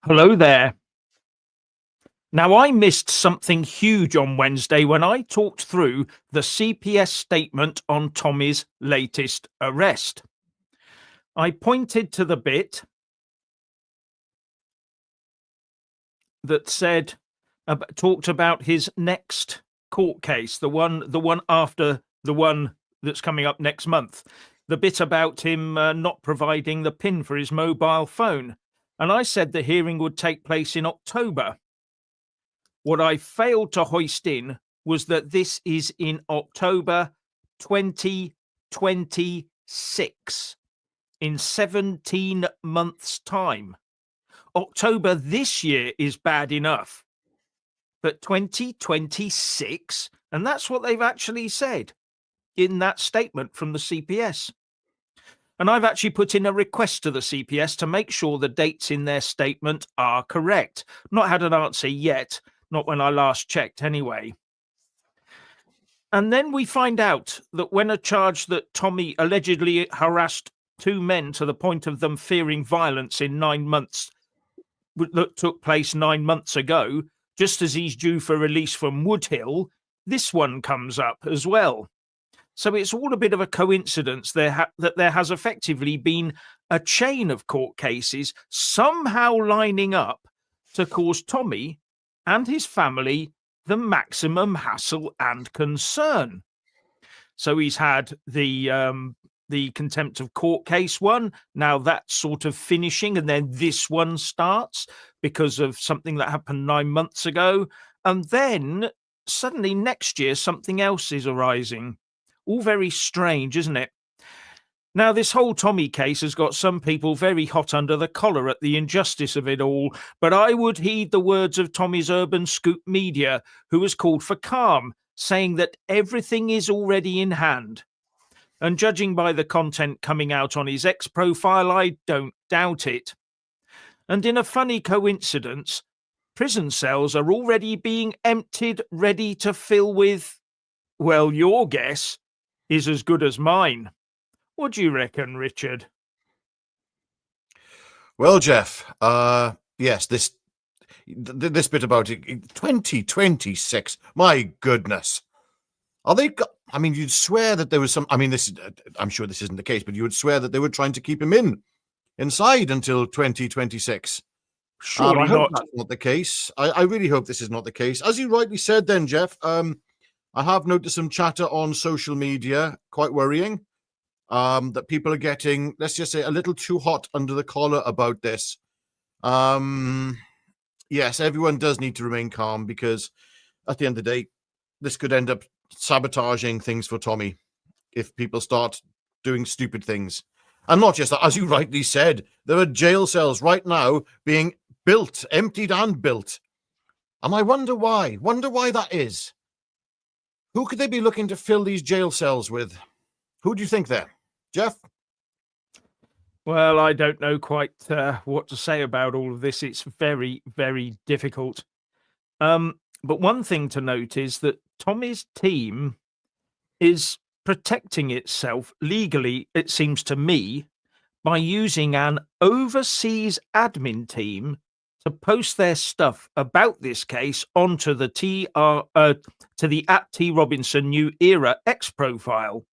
Hello there. Now, I missed something huge on Wednesday when I talked through the CPS statement on Tommy's latest arrest. I pointed to the bit that said, talked about his next court case, the one after the one that's coming up next month, the bit about him not providing the PIN for his mobile phone. And I said the hearing would take place in October. What I failed to hoist in was that this is in October 2026, in 17 months' time. October this year is bad enough, but 2026, and that's what they've actually said in that statement from the CPS. And I've actually put in a request to the CPS to make sure the dates in their statement are correct. Not had an answer yet. Not when I last checked, anyway. And then we find out that when a charge that Tommy allegedly harassed two men to the point of them fearing violence in 9 months, that took place 9 months ago, just as he's due for release from Woodhill, this one comes up as well. So it's all a bit of a coincidence that there has effectively been a chain of court cases somehow lining up to cause Tommy and his family the maximum hassle and concern. So he's had the contempt of court case one. Now that's sort of finishing, and then this one starts because of something that happened 9 months ago. And then suddenly next year, something else is arising. All very strange, isn't it? Now, this whole Tommy case has got some people very hot under the collar at the injustice of it all, but I would heed the words of Tommy's urban scoop media, who has called for calm, saying that everything is already in hand. And judging by the content coming out on his X profile, I don't doubt it. And in a funny coincidence, prison cells are already being emptied, ready to fill with, well, your guess is as good as mine. What do you reckon, Richard? Well, Jeff, yes, this bit about it, 2026. My goodness, are they? I mean, you'd swear that there was some. I mean, I'm sure this isn't the case, but you would swear that they were trying to keep him inside until 2026. Surely I hope not. that's not the case. I really hope this is not the case. As you rightly said, then, Jeff, I have noticed some chatter on social media, quite worrying. That people are getting, let's just say, a little too hot under the collar about this. Yes, everyone does need to remain calm because at the end of the day, this could end up sabotaging things for Tommy if people start doing stupid things. And not just that, as you rightly said, there are jail cells right now being built, emptied and built. And I wonder why. Wonder why that is. Who could they be looking to fill these jail cells with? Who do you think there? Jeff? Well, I don't know quite what to say about all of this. It's very, very difficult. But one thing to note is that Tommy's team is protecting itself legally, it seems to me, by using an overseas admin team to post their stuff about this case onto the T Robinson New Era X profile,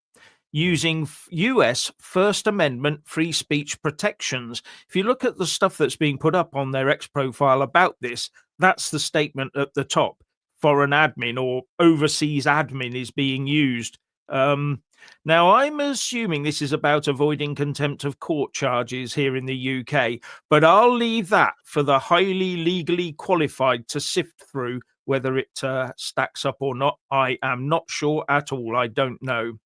using US First Amendment free speech protections. If you look at the stuff that's being put up on their X profile about this, that's the statement at the top. Foreign admin or overseas admin is being used. Now, I'm assuming this is about avoiding contempt of court charges here in the UK, but I'll leave that for the highly legally qualified to sift through whether it stacks up or not. I am not sure at all. I don't know.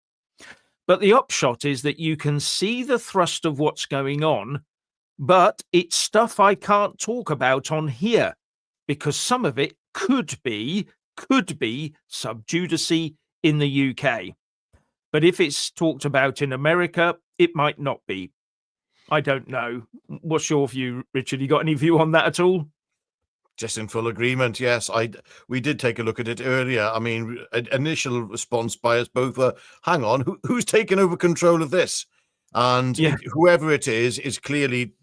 But the upshot is that you can see the thrust of what's going on, but it's stuff I can't talk about on here because some of it could be sub judice in the UK. But if it's talked about in America, it might not be. I don't know. What's your view, Richard? You got any view on that at all? Just in full agreement, yes. We did take a look at it earlier. I mean, initial response by us both were, hang on, who's taken over control of this? And whoever it is clearly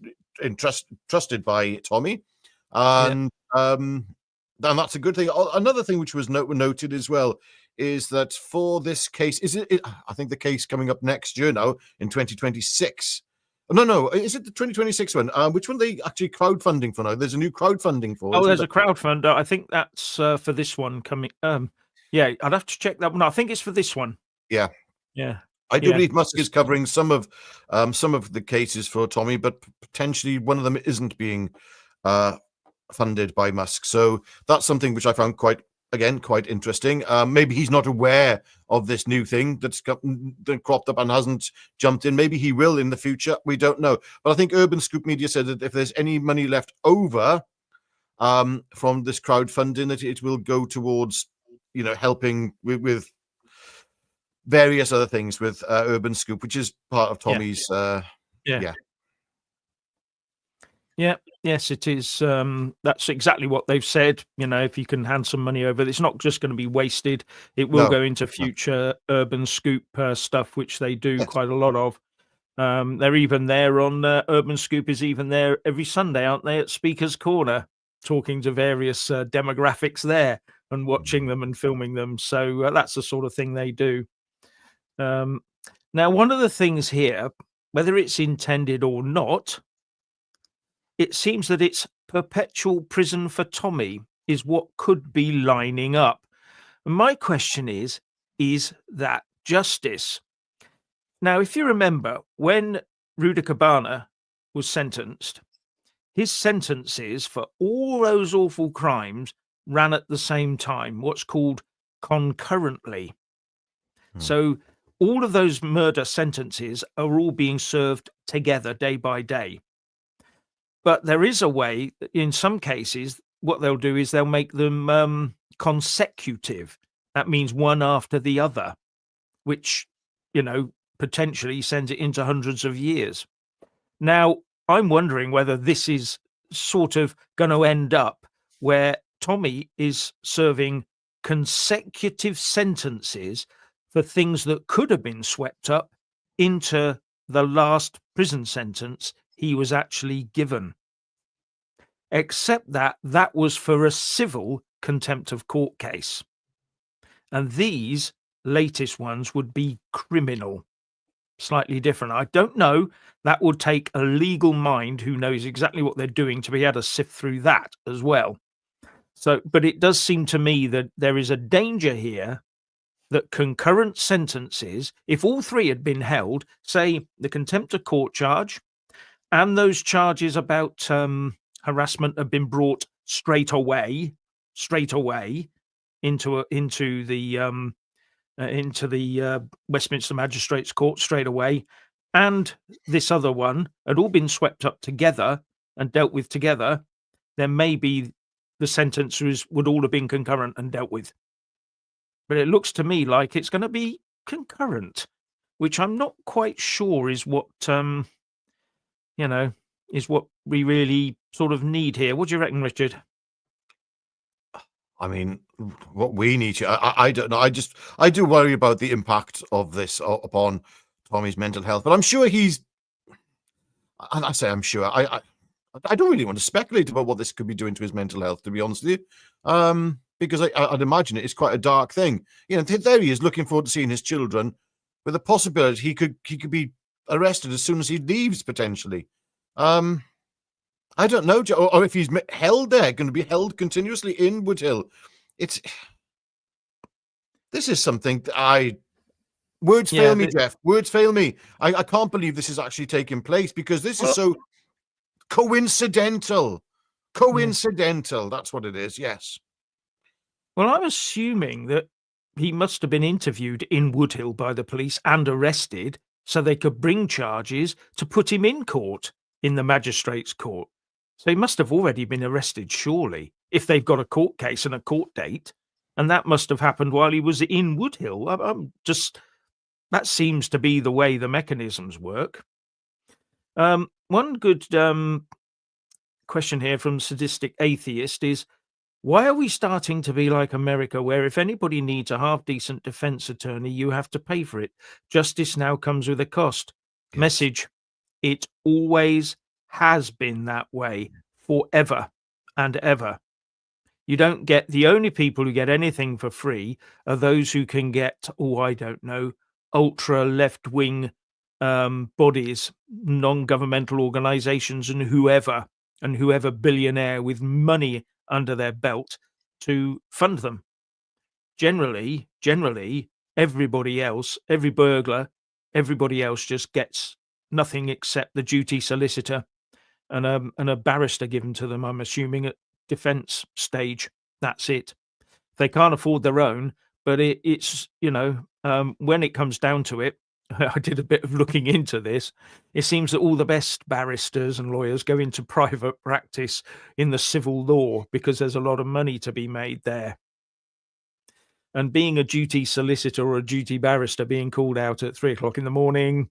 trusted by Tommy. And that's a good thing. Another thing which was noted as well is that for this case, I think the case coming up next year now in 2026. No, is it the 2026 one? Which one are they actually crowdfunding for now? There's a new crowdfunding for. Oh, there's a crowdfunder. I think that's for this one coming. Yeah, I'd have to check that one. I think it's for this one. Yeah. Yeah. I do believe Musk is covering some of the cases for Tommy, but potentially one of them isn't being funded by Musk. So that's something which I found quite interesting. Maybe he's not aware of this new thing that cropped up and hasn't jumped in. Maybe he will in the future. We don't know. But I think Urban Scoop Media said that if there's any money left over from this crowdfunding, that it will go towards, helping with various other things with Urban Scoop, which is part of Tommy's. Yes, it is. That's exactly what they've said. If you can hand some money over, it's not just going to be wasted. It will go into future Urban Scoop stuff, which they do quite a lot of. They're even there on Urban Scoop is even there every Sunday, aren't they, at Speaker's Corner, talking to various demographics there and watching them and filming them. So that's the sort of thing they do. Now, one of the things here, whether it's intended or not, it seems that it's perpetual prison for Tommy is what could be lining up. And my question is that justice? Now, if you remember, when Rudy Cabana was sentenced, his sentences for all those awful crimes ran at the same time, what's called concurrently. So all of those murder sentences are all being served together day by day. But there is a way, in some cases, what they'll do is they'll make them consecutive. That means one after the other, which, potentially sends it into hundreds of years. Now, I'm wondering whether this is sort of going to end up where Tommy is serving consecutive sentences for things that could have been swept up into the last prison sentence he was actually given. Except that was for a civil contempt of court case. And these latest ones would be criminal. Slightly different. I don't know. That would take a legal mind who knows exactly what they're doing to be able to sift through that as well. So, but it does seem to me that there is a danger here that concurrent sentences, if all three had been held, say the contempt of court charge and those charges about harassment have been brought straight away into the Westminster Magistrates Court straight away, and this other one had all been swept up together and dealt with together, then maybe the sentences would all have been concurrent and dealt with. But it looks to me like it's going to be concurrent, which I'm not quite sure is what is what we really sort of need here. What do you reckon, Richard? I mean, what we need to, I don't know. I do worry about the impact of this upon Tommy's mental health, but I'm sure I say I'm sure. I don't really want to speculate about what this could be doing to his mental health, to be honest with you. Because I'd imagine it is quite a dark thing. There he is looking forward to seeing his children, with the possibility he could be arrested as soon as he leaves, potentially. I don't know, or if he's held there, going to be held continuously in Woodhill. This is something that words fail me, Jeff. Words fail me. I can't believe this is actually taking place, because this is so coincidental. Coincidental. That's what it is. Yes. Well, I'm assuming that he must have been interviewed in Woodhill by the police and arrested so they could bring charges to put him in court in the magistrates' court. So he must have already been arrested, surely, if they've got a court case and a court date. And that must have happened while he was in Woodhill. That seems to be the way the mechanisms work. One good question here from Sadistic Atheist is, why are we starting to be like America, where if anybody needs a half-decent defense attorney, you have to pay for it? Justice now comes with a cost. Yes. Message, it always has been that way forever. and ever. You don't get, the only people who get anything for free are those who can get, I don't know, ultra left wing bodies, non-governmental organizations, and whoever billionaire with money under their belt to fund them. Generally, everybody else, every burglar, everybody else just gets nothing except the duty solicitor and a barrister given to them, I'm assuming, at defense stage. That's it. They can't afford their own, but it's, when it comes down to it, I did a bit of looking into this. It seems that all the best barristers and lawyers go into private practice in the civil law because there's a lot of money to be made there. And being a duty solicitor or a duty barrister being called out at 3:00 in the morning,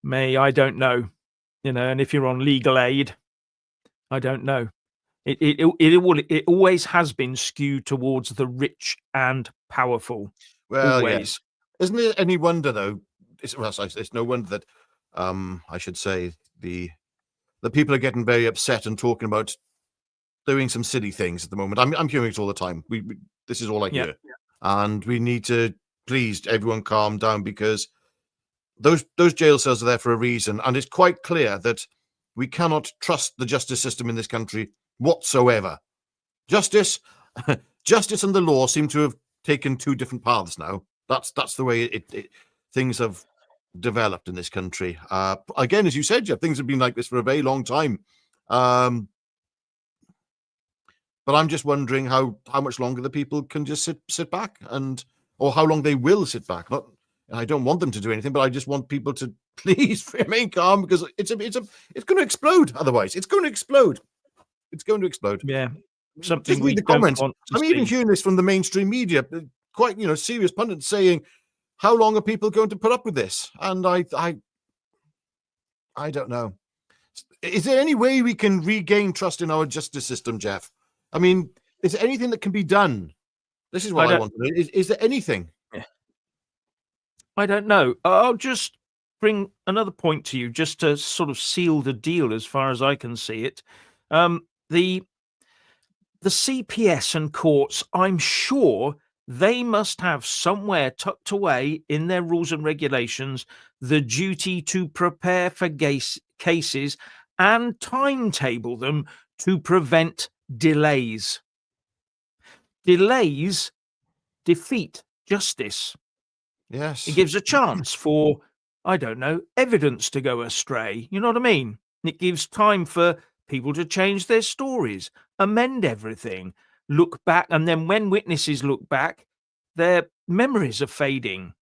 I don't know, and if you're on legal aid, I don't know. It always has been skewed towards the rich and powerful. Well, Always. yeah. Isn't it any wonder, though? It's no wonder that, I should say, the people are getting very upset and talking about doing some silly things at the moment. I'm hearing it all the time. This is all I hear, and we need to please everyone calm down, because those jail cells are there for a reason, and it's quite clear that we cannot trust the justice system in this country whatsoever. Justice and the law seem to have taken two different paths now. That's the way things have developed in this country. Again, as you said, Jeff, things have been like this for a very long time. But I'm just wondering how much longer the people can just sit back, or how long they will sit back. I don't want them to do anything, but I just want people to please remain calm, because it's going to explode. Otherwise, it's going to explode. It's going to explode. Yeah, something just we read the don't comments. want to I'm even see. hearing this from the mainstream media, quite serious pundits saying, "How long are people going to put up with this?" And I don't know. Is there any way we can regain trust in our justice system, Jeff? I mean, is there anything that can be done? This is what I want to know. Is there anything? I don't know. I'll just bring another point to you, just to sort of seal the deal, as far as I can see it. The CPS and courts, I'm sure they must have somewhere tucked away in their rules and regulations the duty to prepare for cases and timetable them to prevent delays. Delays defeat justice. Yes. It gives a chance for, I don't know, evidence to go astray. You know what I mean? It gives time for people to change their stories, amend everything, look back. And then when witnesses look back, their memories are fading,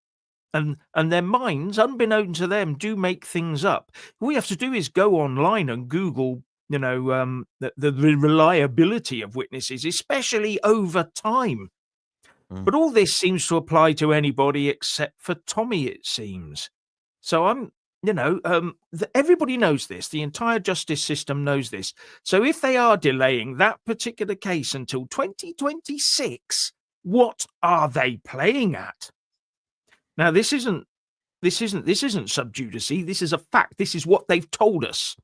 and their minds, unbeknown to them, do make things up. All we have to do is go online and Google, the reliability of witnesses, especially over time. But all this seems to apply to anybody except for Tommy, it seems. So everybody knows this. The entire justice system knows this. So if they are delaying that particular case until 2026, what are they playing at? Now, this isn't sub judice. This is a fact. This is what they've told us.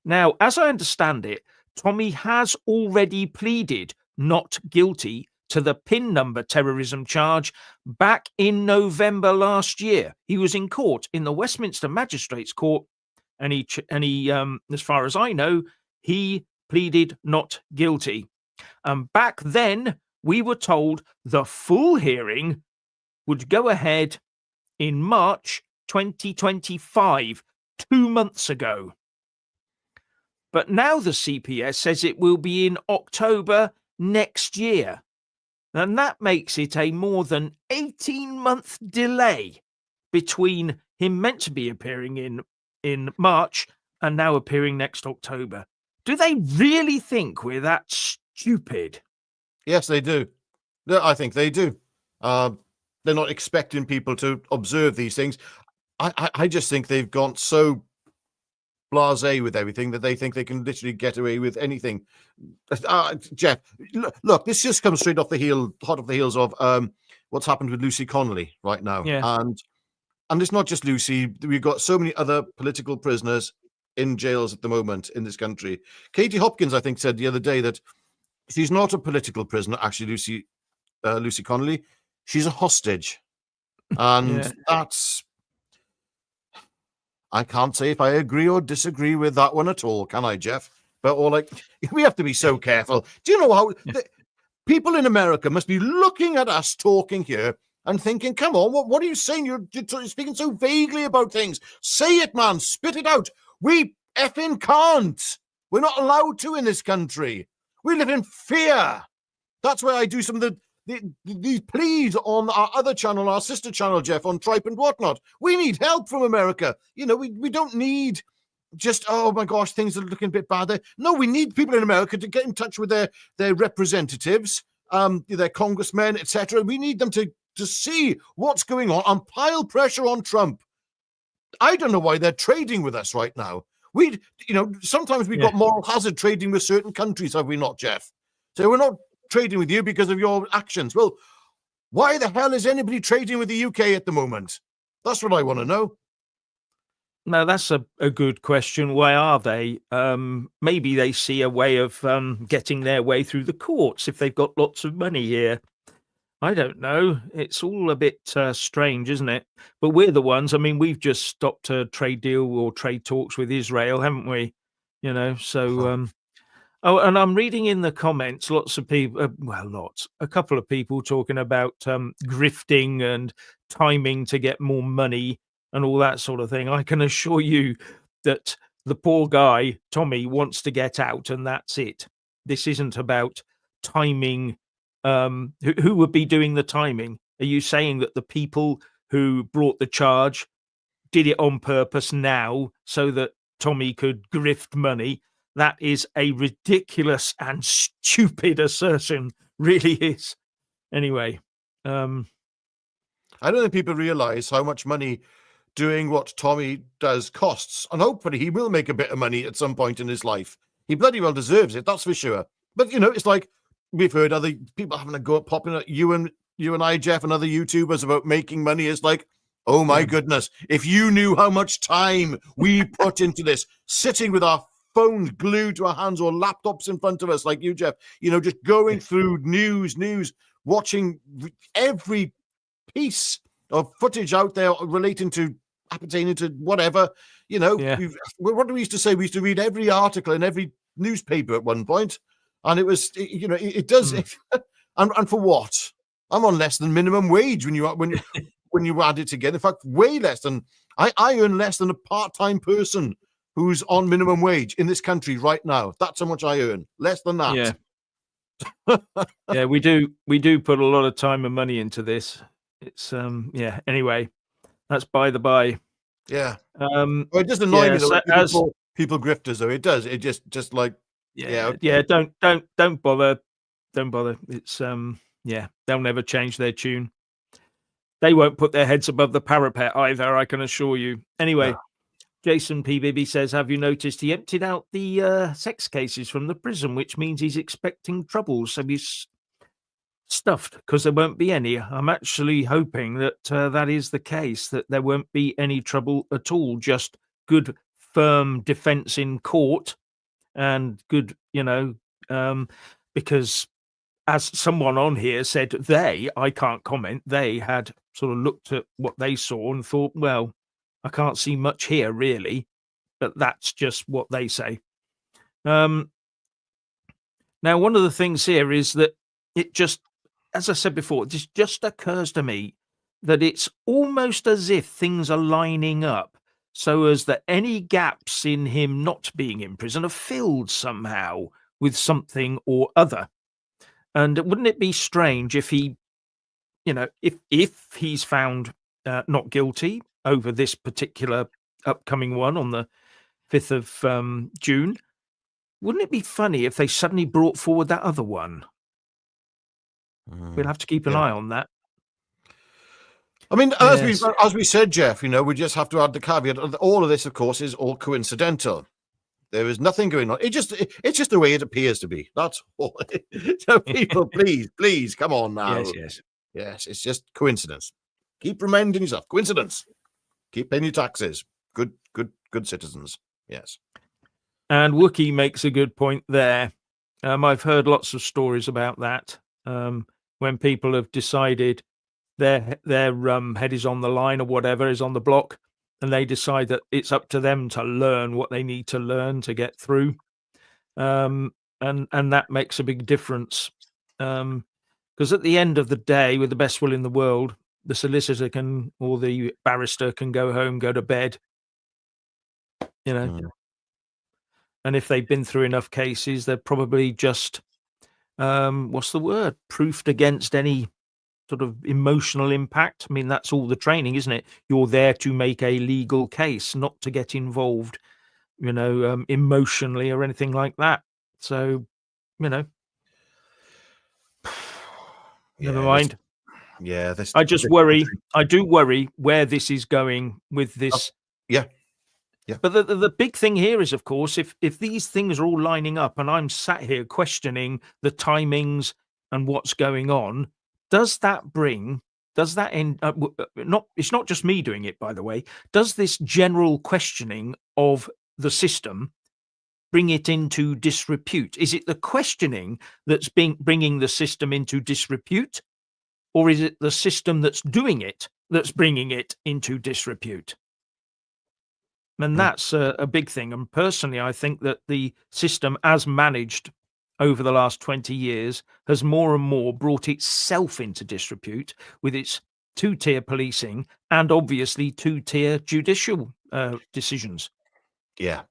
Now, as I understand it, Tommy has already pleaded not guilty to the PIN number terrorism charge back in November last year. He was in court in the Westminster Magistrates Court, and he, as far as I know, he pleaded not guilty. And back then, we were told the full hearing would go ahead in March 2025, 2 months ago. But now the CPS says it will be in October next year. And that makes it a more than 18-month delay between him meant to be appearing in March and now appearing next October. Do they really think we're that stupid? Yes, they do. I think they do. They're not expecting people to observe these things. I just think they've gone so blasé with everything that they think they can literally get away with anything. Jeff, look, this just comes straight hot off the heels of what's happened with Lucy Connolly right now. Yeah. And it's not just Lucy. We've got so many other political prisoners in jails at the moment in this country. Katie Hopkins, I think, said the other day that she's not a political prisoner, actually, Lucy Connolly. She's a hostage. And that's... I can't say if I agree or disagree with that one at all, can I, Jeff? But we have to be so careful. Do you know how people in America must be looking at us talking here and thinking, come on, what are you saying? You're speaking so vaguely about things. Say it, man. Spit it out. We effing can't. We're not allowed to in this country. We live in fear. That's why I do some of these pleas on our other channel, our sister channel, Jeff, on Tripe and whatnot. We need help from America. We don't need just, oh my gosh, things are looking a bit bad there. No, we need people in America to get in touch with their representatives, their congressmen, etc. We need them to see what's going on and pile pressure on Trump. I don't know why they're trading with us right now. Sometimes we've got moral hazard trading with certain countries, have we not, Jeff? So we're not trading with you because of your actions. Well, why the hell is anybody trading with the UK at the moment? That's what I want to know. No, that's a good question. Why are they? Maybe they see a way of getting their way through the courts if they've got lots of money here. I don't know. It's all a bit strange, isn't it? But we're the ones. I mean, we've just stopped a trade deal or trade talks with Israel, haven't we? So... Oh, and I'm reading in the comments, lots of people, a couple of people talking about grifting and timing to get more money and all that sort of thing. I can assure you that the poor guy, Tommy, wants to get out, and that's it. This isn't about timing. Who would be doing the timing? Are you saying that the people who brought the charge did it on purpose now so that Tommy could grift money? That is a ridiculous and stupid assertion, really is. Anyway. I don't think people realize how much money doing what Tommy does costs. And hopefully he will make a bit of money at some point in his life. He bloody well deserves it, that's for sure. But, it's like we've heard other people having a go at popping at you and I, Jeff, and other YouTubers about making money. It's like, oh my goodness, if you knew how much time we put into this, sitting with our phones glued to our hands or laptops in front of us, like you, Jeff, just going through news, watching every piece of footage out there relating to appertaining to whatever, what do we used to say? We used to read every article in every newspaper at one point, and it was, it does, and for what? I'm on less than minimum wage when you add it together. In fact, way less than I earn less than a part-time person who's on minimum wage in this country right now. That's how much I earn. Less than that. Yeah. We do put a lot of time and money into this. It's anyway, that's by the by. Yeah. It does annoy me that people grifters though. It does. It just like don't bother. Don't bother. It's they'll never change their tune. They won't put their heads above the parapet either, I can assure you. Anyway. No. Jason PBB says, have you noticed he emptied out the sex cases from the prison, which means he's expecting trouble. So he's stuffed because there won't be any. I'm actually hoping that that is the case, that there won't be any trouble at all. Just good, firm defense in court and good, because as someone on here said, I can't comment, they had sort of looked at what they saw and thought, well, I can't see much here, really, but that's just what they say. Now, one of the things here is that it just, as I said before, this just occurs to me that it's almost as if things are lining up so as that any gaps in him not being in prison are filled somehow with something or other. And wouldn't it be strange if he, if he's found not guilty over this particular upcoming one on the 5th of June, wouldn't it be funny if they suddenly brought forward that other one? We'll have to keep an eye on that. I mean, as we said, Jeff, we just have to add the caveat. All of this, of course, is all coincidental. There is nothing going on. It's just the way it appears to be. That's all. So people, please, come on now. Yes, it's just coincidence. Keep reminding yourself, coincidence. Keep paying your taxes. Good citizens. Yes. And Wookie makes a good point there. I've heard lots of stories about that, when people have decided their head is on the line or whatever is on the block, and they decide that it's up to them to learn what they need to learn to get through. And that makes a big difference. Because at the end of the day, with the best will in the world, the solicitor can, or the barrister can go home, go to bed, you know. Mm. And if they've been through enough cases, they're probably just, what's the word? Proofed against any sort of emotional impact. I mean, that's all the training, isn't it? You're there to make a legal case, not to get involved, emotionally or anything like that. So, you know, never Yeah. mind. This. I just worry. I do worry where this is going with this. Yeah. Yeah. But the big thing here is, of course, if these things are all lining up and I'm sat here questioning the timings and what's going on, does that end not, it's not just me doing it, by the way. Does this general questioning of the system bring it into disrepute? Is it the questioning that's bringing the system into disrepute, or is it the system that's doing it that's bringing it into disrepute? And that's a big thing. And personally, I think that the system, as managed over the last 20 years, has more and more brought itself into disrepute with its two-tier policing and obviously two-tier judicial decisions. Yeah.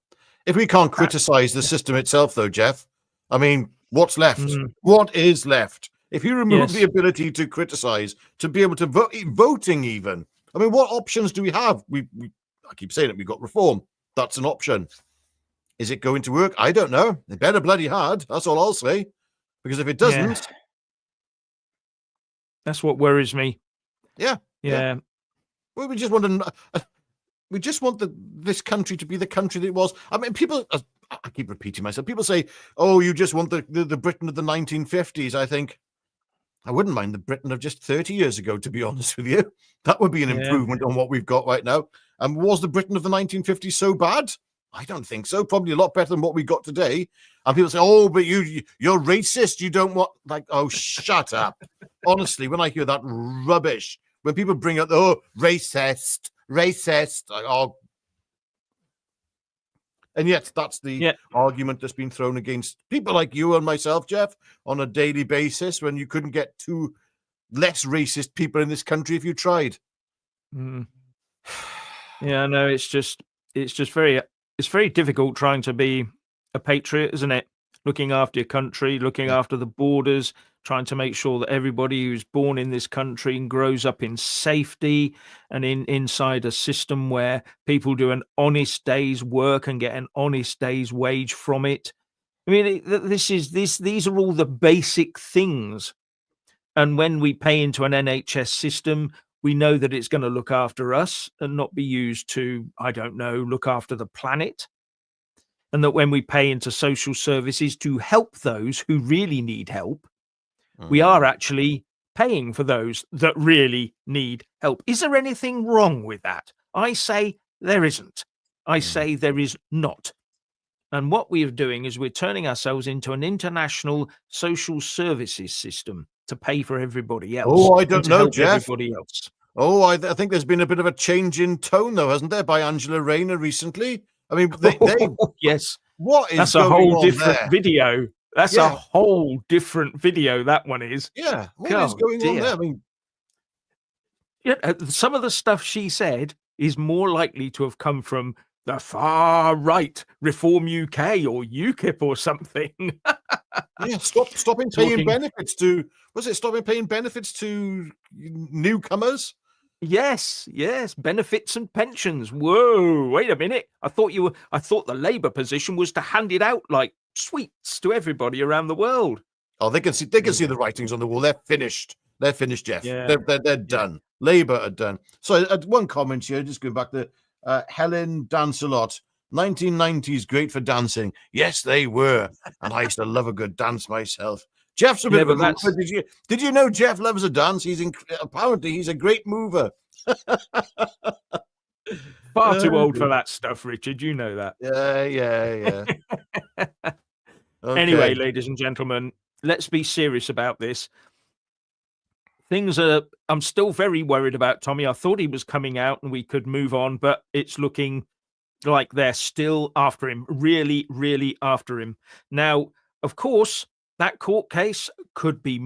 If we can't criticize the system itself, though, Jeff, I mean, what's left? What is left? If you remove the ability to criticize, to be able to vote, voting even, I mean, what options do we have? I keep saying it, we've got reform. That's an option. Is it going to work? I don't know. It better bloody hard. That's all I'll say. Because if it doesn't... That's what worries me. Yeah. Well, we just want this country to be the country that it was. I mean, people... I keep repeating myself. People say, oh, you just want the Britain of the 1950s. I think I wouldn't mind the Britain of just 30 years ago, to be honest with you. That would be an improvement on what we've got right now. And was the Britain of the 1950s so bad? I don't think so. Probably a lot better than what we got today. And people say, oh, but you're racist. You don't want... Like, oh, shut up. Honestly, when I hear that rubbish, when people bring up, oh, racist, like, oh... And yet that's the argument that's been thrown against people like you and myself, Jeff, on a daily basis, when you couldn't get two less racist people in this country if you tried. Yeah, no, it's very difficult trying to be a patriot, isn't it? Looking after your country, looking after the borders, trying to make sure that everybody who's born in this country and grows up in safety and inside a system where people do an honest day's work and get an honest day's wage from it. I mean, these are all the basic things. And when we pay into an NHS system, we know that it's going to look after us and not be used to, I don't know, look after the planet. And that when we pay into social services to help those who really need help, we are actually paying for those that really need help. Is there anything wrong with that? I say there isn't. I say there is not. And what we are doing is we're turning ourselves into an international social services system to pay for everybody else. Oh, I don't know, Jeff. Everybody else. Oh, I think there's been a bit of a change in tone, though, hasn't there, by Angela Rayner recently? I mean, they yes. What is That's a whole different there? video. That's a whole different video. That one is. Yeah. What is going on there? I mean, some of the stuff she said is more likely to have come from the far right, Reform UK or UKIP or something. Stopping paying benefits to... Was it stopping paying benefits to newcomers? Yes, benefits and pensions. Whoa, wait a minute. I thought the Labour position was to hand it out like sweets to everybody around the world. Oh, they can see the writings on the wall. They're finished. They're finished, Jeff. Yeah. They're done. Labour are done. So one comment here, just going back to Helen Dance a Lot. 1990s great for dancing. Yes, they were. And I used to love a good dance myself. Jeff's a bit of a mover. Did you know Jeff loves a dance? Apparently he's a great mover. Far too old for that stuff, Richard. You know that. Yeah. Anyway, Okay. ladies and gentlemen, let's be serious about this. I'm still very worried about Tommy. I thought he was coming out and we could move on, but it's looking like they're still after him, really, really after him. Now, of course, that court case could be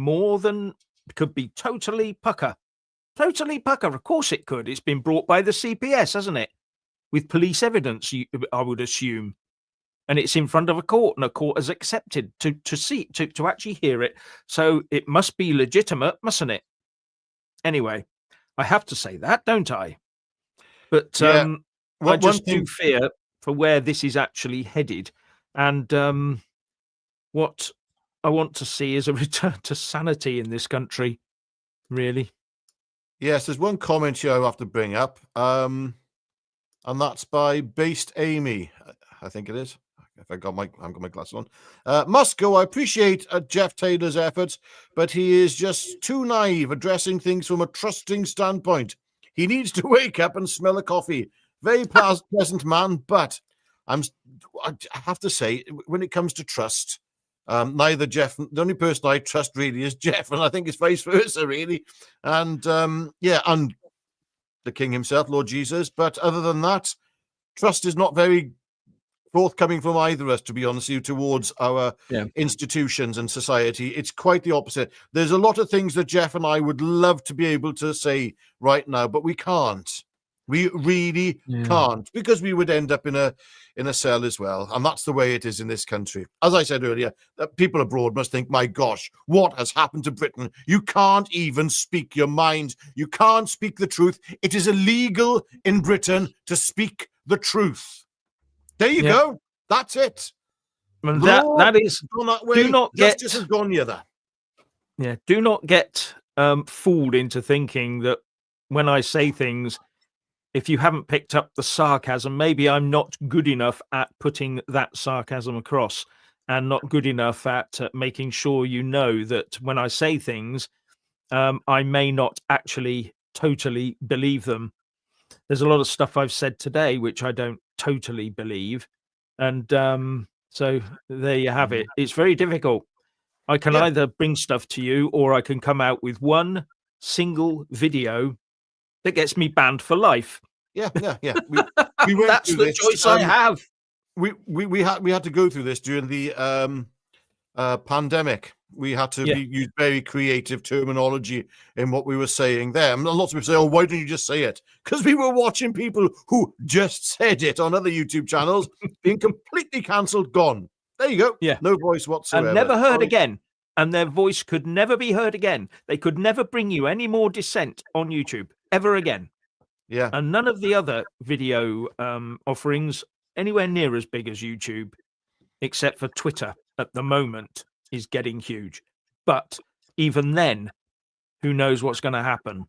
totally pucker. Totally pucker. Of course it could. It's been brought by the CPS, hasn't it? With police evidence, I would assume. And it's in front of a court, and a court has accepted to actually hear it. So it must be legitimate, mustn't it? Anyway, I have to say that, don't I? But I just do fear for where this is actually headed. And what I want to see is a return to sanity in this country, really. Yes, there's one comment here I have to bring up, and that's by Based Amy, I think it is. If I've got my glasses on. Must go. I appreciate Jeff Taylor's efforts, but he is just too naive, addressing things from a trusting standpoint. He needs to wake up and smell a coffee. Very pleasant man, but I have to say, when it comes to trust, neither Jeff, the only person I trust really is Jeff, and I think it's vice versa, really. And and the King himself, Lord Jesus. But other than that, trust is not very forthcoming from either of us, to be honest with you, towards our institutions and society. It's quite the opposite. There's a lot of things that Jeff and I would love to be able to say right now, but we can't. We really can't, because we would end up in a cell as well. And that's the way it is in this country. As I said earlier, people abroad must think, my gosh, what has happened to Britain? You can't even speak your mind. You can't speak the truth. It is illegal in Britain to speak the truth. There you go. That's it. And that is, do not get justice has gone near that. Yeah, do not get fooled into thinking that when I say things, if you haven't picked up the sarcasm, maybe I'm not good enough at putting that sarcasm across, and not good enough at making sure you know that when I say things, I may not actually totally believe them. There's a lot of stuff I've said today which I don't totally believe, and so there you have it. It's very difficult. I can either bring stuff to you, or I can come out with one single video that gets me banned for life. Yeah. We went That's the choice I have. We had to go through this during the pandemic. We had to use very creative terminology in what we were saying there. And lots of people say, "Oh, why don't you just say it?" Because we were watching people who just said it on other YouTube channels being completely cancelled, gone. There you go. Yeah, no voice whatsoever, and never heard again. And their voice could never be heard again. They could never bring you any more dissent on YouTube ever again. Yeah, and none of the other video offerings anywhere near as big as YouTube, except for Twitter at the moment, is getting huge. But even then, who knows what's going to happen?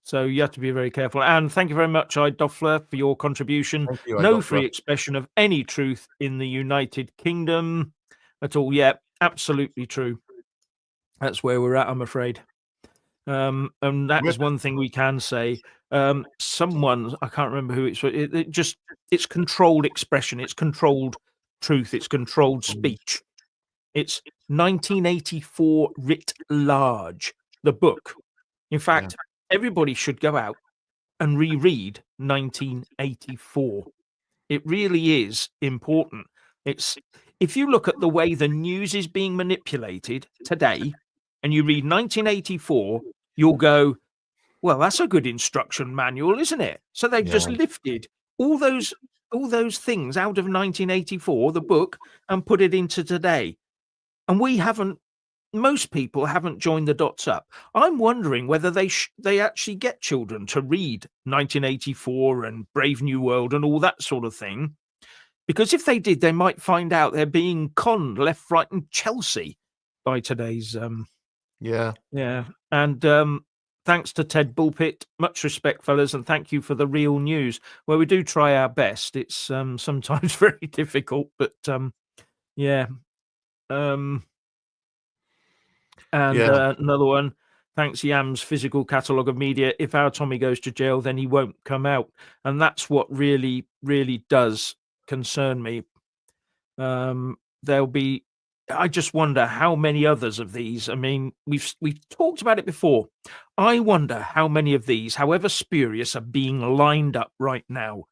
So you have to be very careful. And thank you very much, Doffler, for your contribution. No free expression of any truth in the United Kingdom at all. Yeah, absolutely true. That's where we're at, I'm afraid. And that is one thing we can say. Someone, I can't remember who it's controlled expression, it's controlled truth, it's controlled speech. It's 1984 writ large, the book. In fact, everybody should go out and reread 1984. It really is important. If you look at the way the news is being manipulated today, and you read 1984, you'll go, well, that's a good instruction manual, isn't it? So they've just lifted all those things out of 1984, the book, and put it into today. And most people haven't joined the dots up. I'm wondering whether they actually get children to read 1984 and Brave New World and all that sort of thing. Because if they did, they might find out they're being conned left, right, and Chelsea by today's And thanks to Ted Bulpit. Much respect, fellas, and thank you for the real news, where we do try our best. It's sometimes very difficult, but another one. thanks Yam's physical catalogue of media, if our Tommy goes to jail, then he won't come out. And that's what really, really does concern me. There'll be, I just wonder how many others of these. I mean, we've talked about it before. I wonder how many of these, however spurious, are being lined up right now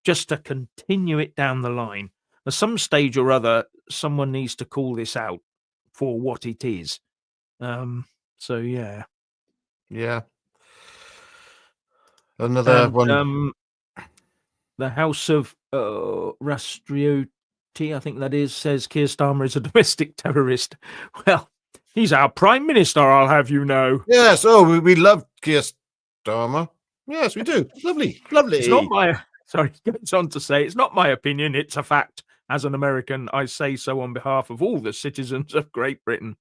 just to continue it down the line. At some stage or other, someone needs to call this out for what it is. So yeah. Yeah. Another one. The House of Rastrioti, I think that is, says Keir Starmer is a domestic terrorist. Well, he's our prime minister, I'll have you know. Yes. Oh, we love Keir Starmer. Yes, we do. Lovely, lovely. It's not my. Sorry, he goes on to say, it's not my opinion, it's a fact. As an American, I say so on behalf of all the citizens of Great Britain.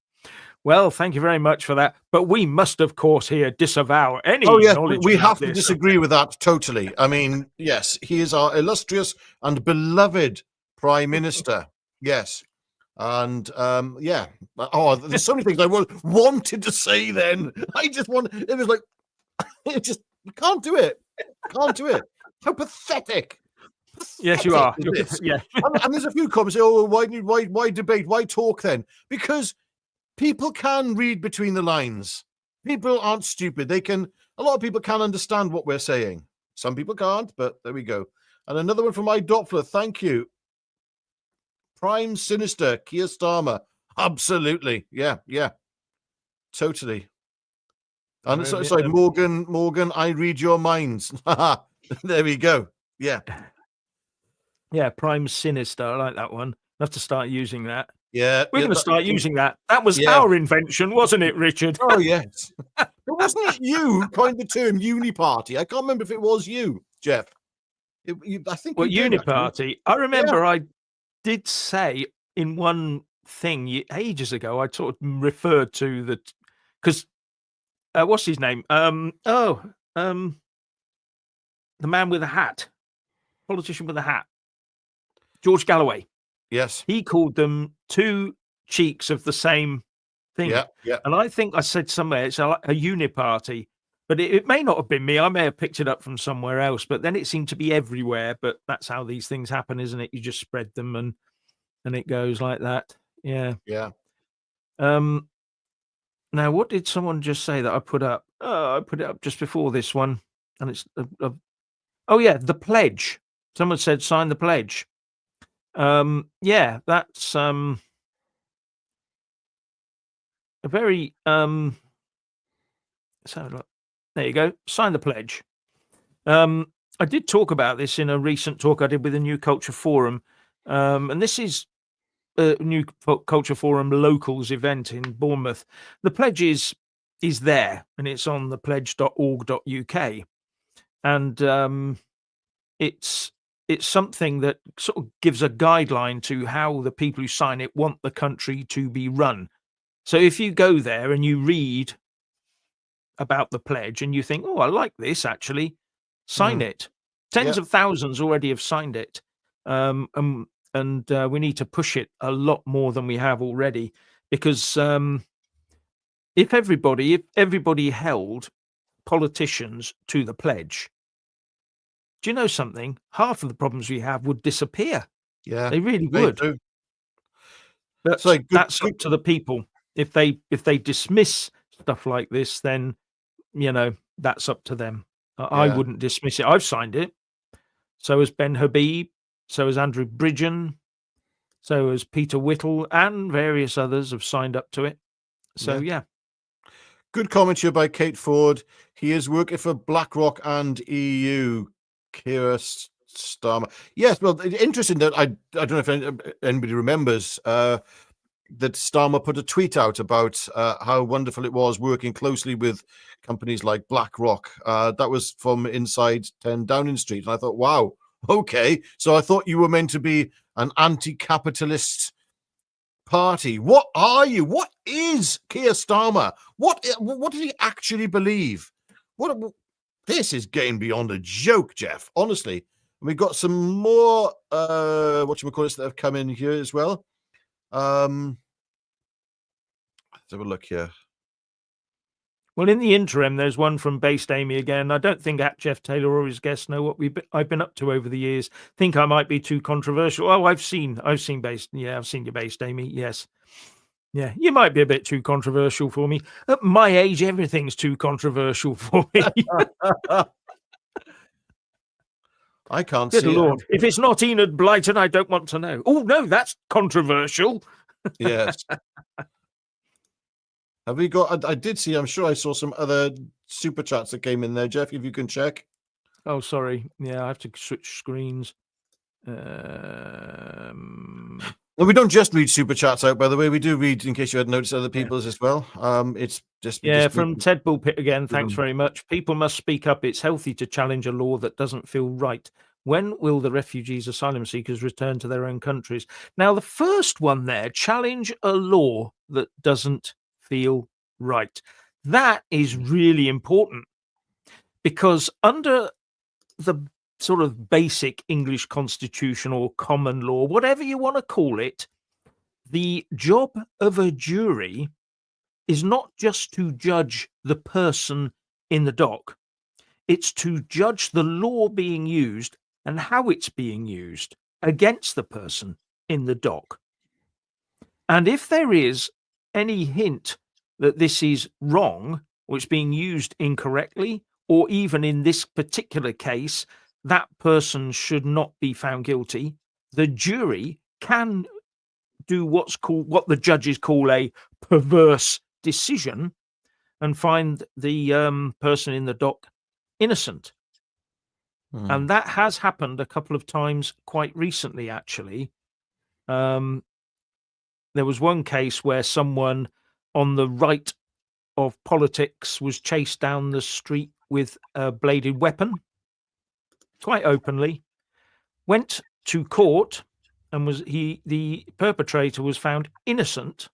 Well, thank you very much for that. But we must, of course, here disavow any knowledge we about have to this. disagree with that totally. I mean, yes, he is our illustrious and beloved Prime Minister. Yes. And yeah. Oh, there's so many things I wanted to say then. It was like, you can't do it. Can't do it. How pathetic. Yes, you are. Yeah. And there's a few comments say, oh, why debate? Why talk then? Because people can read between the lines. People aren't stupid. A lot of people can understand what we're saying. Some people can't, but there we go. And another one from my Doppler. Thank you. Prime Sinister, Keir Starmer. Absolutely. Yeah. Totally. And sorry, Morgan, I read your minds. There we go. Yeah. Yeah, Prime Sinister. I like that one. I have to start using that. Yeah. We're going to start using that. That was our invention, wasn't it, Richard? Oh, yes. Wasn't it you who coined the term uniparty? I can't remember if it was you, Jeff. I think Well, you did. uniparty. I remember I did say in one thing ages ago, I sort of referred to the, because what's his name? The man with a hat, politician with a hat, George Galloway. Yes. He called them two cheeks of the same thing. Yeah. And I think I said somewhere it's a uniparty, but it may not have been me. I may have picked it up from somewhere else, but then it seemed to be everywhere. But that's how these things happen, isn't it? You just spread them and it goes like that. Yeah. Yeah. Now, what did someone just say that I put up? I put it up just before this one, and it's oh yeah, the pledge. Someone said sign the pledge. Yeah, that's a very so look, there you go. Sign the pledge. I did talk about this in a recent talk I did with the New Culture Forum, and this is a New Culture Forum locals event in Bournemouth. The pledge is there, and it's on the pledge.org.uk, and it's something that sort of gives a guideline to how the people who sign it want the country to be run. So if you go there and you read about the pledge and you think, oh, I like this, actually, sign it. Tens of thousands already have signed it. And we need to push it a lot more than we have already, because if everybody held politicians to the pledge, do you know something? Half of the problems we have would disappear. Yeah, they really would. That's up to the people. If they dismiss stuff like this, then that's up to them. I wouldn't dismiss it. I've signed it. So has Ben Habib. So has Andrew Bridgen. So has Peter Whittle, and various others have signed up to it. So yeah. Good comment here by Kate Ford. He is working for BlackRock and EU. Keir Starmer. Yes, well, interesting that I don't know if anybody remembers that Starmer put a tweet out about how wonderful it was working closely with companies like BlackRock. That was from inside 10 Downing Street. And I thought, wow, okay. So I thought you were meant to be an anti-capitalist party. What are you? What is Keir Starmer? What does he actually believe? This is getting beyond a joke, Jeff. Honestly, and we've got some more that have come in here as well. Let's have a look here. Well, in the interim, there's one from Based Amy again. I don't think Jeff Taylor or his guests know what I've been up to over the years. Think I might be too controversial. Oh, I've seen Based. Yeah, I've seen your Based Amy. Yes. Yeah, you might be a bit too controversial for me. At my age, everything's too controversial for me. I can't Good see Lord. it. If it's not Enid Blyton, I don't want to know. Oh, no, that's controversial. Yes. Have we got? I did see. I'm sure I saw some other super chats that came in there, Jeff. If you can check. Oh, sorry. Yeah, I have to switch screens. No, we don't just read super chats out, by the way. We do read, in case you hadn't noticed, other people's as well. It's just from Ted Bullpit again. Thanks very much. People must speak up. It's healthy to challenge a law that doesn't feel right. When will the refugees, asylum seekers return to their own countries? Now, the first one there, challenge a law that doesn't feel right. That is really important, because under the sort of basic English constitution or common law, whatever you want to call it, the job of a jury is not just to judge the person in the dock. It's to judge the law being used and how it's being used against the person in the dock. And if there is any hint that this is wrong, or it's being used incorrectly, or even in this particular case, that person should not be found guilty, the jury can do what the judges call a perverse decision and find the person in the dock innocent. And that has happened a couple of times quite recently, actually. There was one case where someone on the right of politics was chased down the street with a bladed weapon, quite openly, went to court, and the perpetrator was found innocent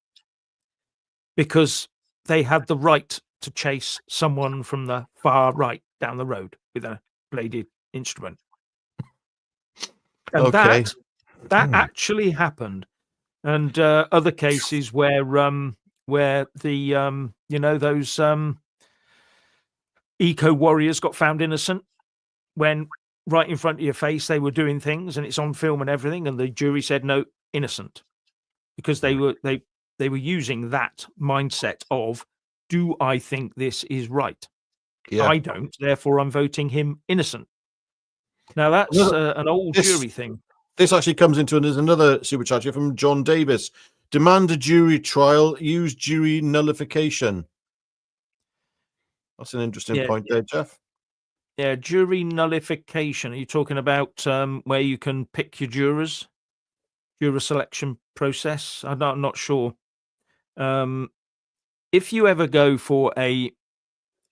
because they had the right to chase someone from the far right down the road with a bladed instrument. And Okay. that actually happened. And other cases where the those eco warriors got found innocent when right in front of your face they were doing things, and it's on film and everything, and the jury said no, innocent, because they were using that mindset of, do I think this is right? Yeah. I don't, therefore I'm voting him innocent. Now that's an old jury thing. This actually comes into there's another super chat here from John Davis. Demand a jury trial, use jury nullification. That's an interesting point there, Jeff. Yeah, jury nullification. Are you talking about where you can pick your jurors? Juror selection process? I'm not sure. If you ever go for a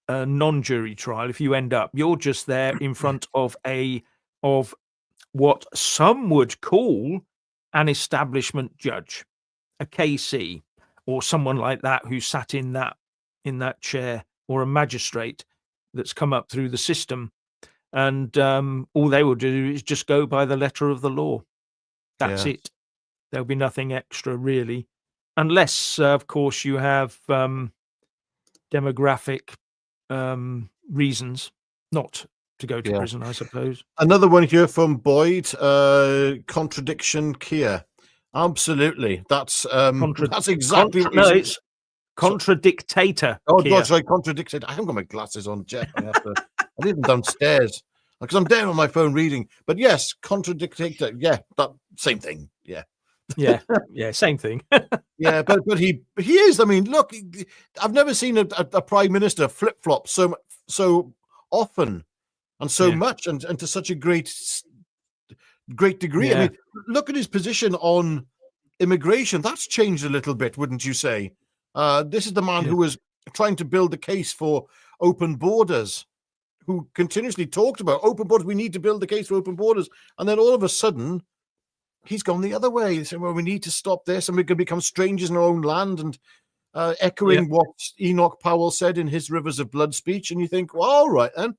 non-jury trial, if you end up, you're just there in front of what some would call an establishment judge, a KC, or someone like that who sat in that chair, or a magistrate that's come up through the system, and all they will do is just go by the letter of the law. That's it. There'll be nothing extra, really, unless, of course, you have demographic reasons not to go to prison, I suppose. Another one here from Boyd. Contradiction Kia. Absolutely. That's exactly what it's contradictator. Oh, that's right, contradicted. I haven't got my glasses on, Jeff. I leave them downstairs because I'm there on my phone reading. But yes, contradictator. Yeah, that same thing. Yeah. Yeah, same thing. Yeah, but he is. I mean, look, I've never seen a prime minister flip flop so often and so much and to such a great degree. Yeah. I mean, look at his position on immigration. That's changed a little bit, wouldn't you say? This is the man who was trying to build the case for open borders, who continuously talked about open borders. We need to build the case for open borders. And then all of a sudden, he's gone the other way. He said, well, we need to stop this and we can become strangers in our own land. And echoing what Enoch Powell said in his Rivers of Blood speech. And you think, well, all right, then.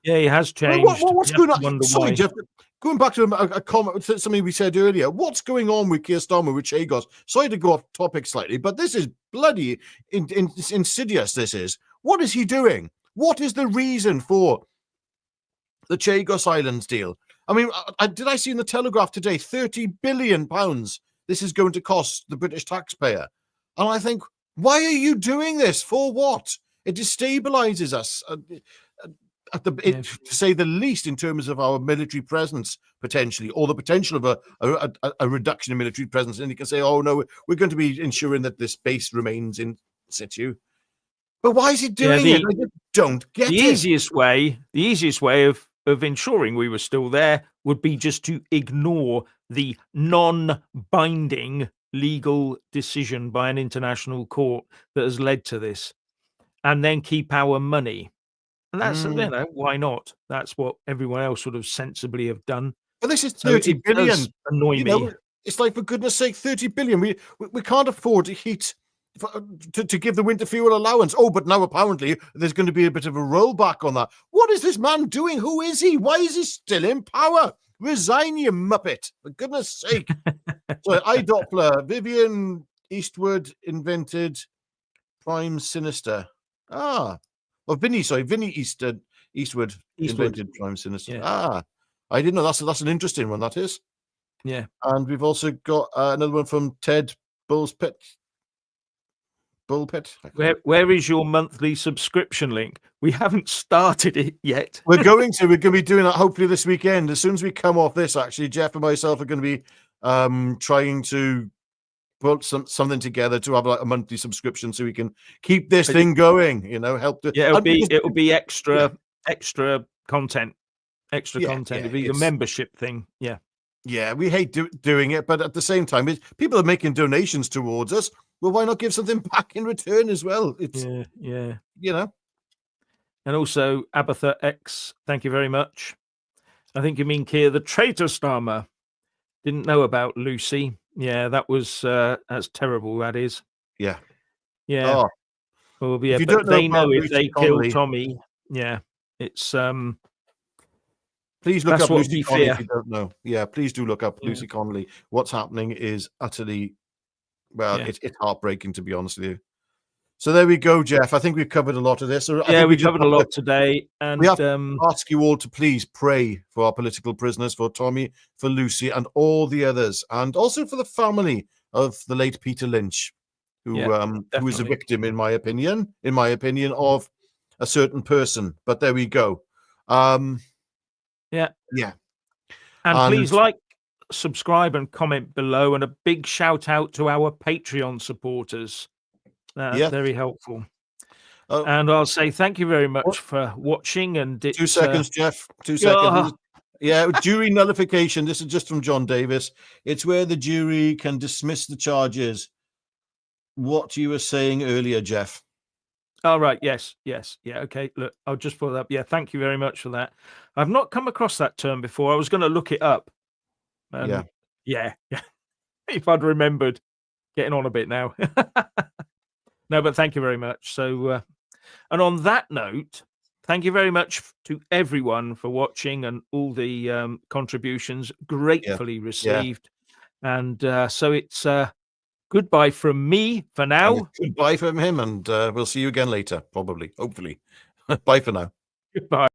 Yeah, he has changed. What's going on? Sorry, Jeff. going back to a comment, something we said earlier, what's going on with Keir Starmer, with Chagos? Sorry to go off topic slightly, but this is bloody insidious, this is. What is he doing? What is the reason for the Chagos Islands deal? I mean, did I see in the Telegraph today, £30 billion this is going to cost the British taxpayer? And I think, why are you doing this? For what? It destabilizes us. To say the least, in terms of our military presence potentially, or the potential of a reduction in military presence. And you can say, oh no, we're going to be ensuring that this base remains in situ. But why is he doing it? I just don't get it. The easiest way of ensuring we were still there would be just to ignore the non-binding legal decision by an international court that has led to this, and then keep our money. And that's, why not? That's what everyone else sort of sensibly have done. But this is 30 billion. Does annoy me. It's like, for goodness sake, 30 billion. We can't afford to heat, to give the winter fuel allowance. Oh, but now apparently there's going to be a bit of a rollback on that. What is this man doing? Who is he? Why is he still in power? Resign, you muppet. For goodness sake. So, Doppler, Vivian Eastwood invented Prime Sinister. Vinny Eastwood invented Prime Sinister. Yeah. I didn't know. That's an interesting one, that is. Yeah. And we've also got another one from Ted Bullpit. Where is your monthly subscription link? We haven't started it yet. We're going to be doing that hopefully this weekend. As soon as we come off this, actually, Jeff and myself are going to be trying to put something together to have like a monthly subscription so we can keep this thing going, help to it'll be extra content. It'll be a membership thing. Yeah, we hate doing it, but at the same time, people are making donations towards us. Well, why not give something back in return as well? It's And also Abatha X, thank you very much. I think you mean Keir the traitor Starmer. Didn't know about Lucy. Yeah, that was that's terrible. That is. Yeah. Oh. Well, yeah, but they know if they kill Tommy. Yeah, it's Please look up Lucy Connolly if you don't know. Yeah, please do look up Lucy Connolly. What's happening is utterly, it's heartbreaking, to be honest with you. So there we go, Jeff. I think we've covered a lot of this. We covered a lot today. And we have to ask you all to please pray for our political prisoners, for Tommy, for Lucy, and all the others, and also for the family of the late Peter Lynch, who was a victim, in my opinion, of a certain person. But there we go. Yeah. And please subscribe, and comment below. And a big shout out to our Patreon supporters. That's very helpful. And I'll say thank you very much for watching. And 2 seconds, Jeff. 2 seconds. Jury nullification. This is just from John Davis. It's where the jury can dismiss the charges. What you were saying earlier, Jeff. All right. Yes. Yeah. Okay. Look, I'll just pull it up. Yeah. Thank you very much for that. I've not come across that term before. I was going to look it up. Yeah. If I'd remembered. Getting on a bit now. No, but thank you very much. So, and on that note, thank you very much to everyone for watching and all the contributions, gratefully received. And so it's goodbye from me for now. Goodbye from him, and we'll see you again later, probably, hopefully. Bye for now. Goodbye.